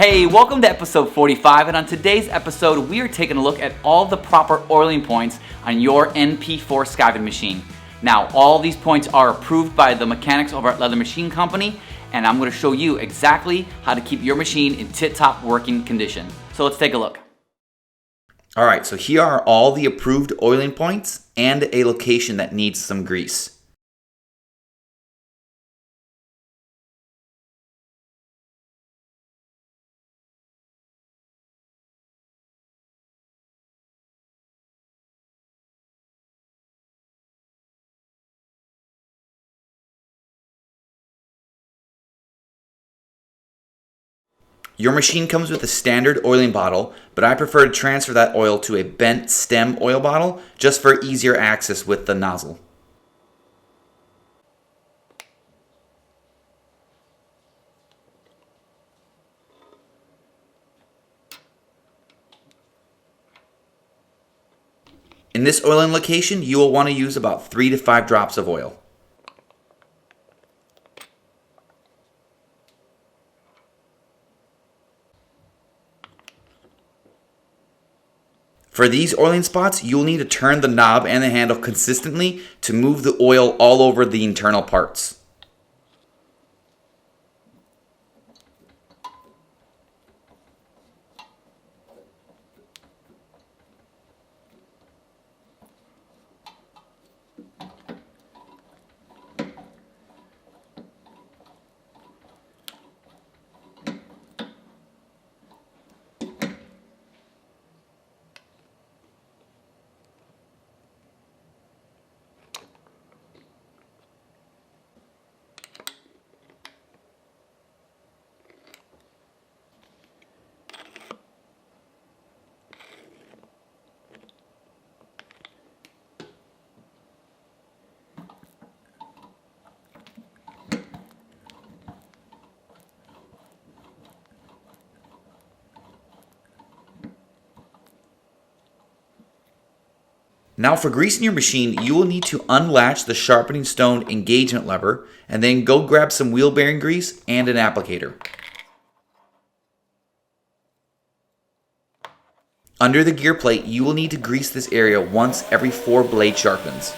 Hey, welcome to episode 45, and on today's episode we are taking a look at all the proper oiling points on your NP4 Skiving machine. Now, all these points are approved by the mechanics over at Leather Machine Company, and I'm going to show you exactly how to keep your machine in tip-top working condition. So let's take a look. Alright, so here are all the approved oiling points and a location that needs some grease. Your machine comes with a standard oiling bottle, but I prefer to transfer that oil to a bent stem oil bottle just for easier access with the nozzle. In this oiling location, you will want to use about 3 to 5 drops of oil. For these oiling spots, you'll need to turn the knob and the handle consistently to move the oil all over the internal parts. Now for greasing your machine, you will need to unlatch the sharpening stone engagement lever and then go grab some wheel bearing grease and an applicator. Under the gear plate, you will need to grease this area once every 4 blade sharpens.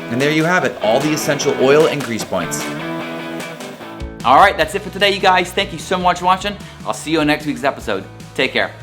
And there you have it, all the essential oil and grease points. Alright, that's it for today, you guys. Thank you so much for watching. I'll see you on next week's episode. Take care.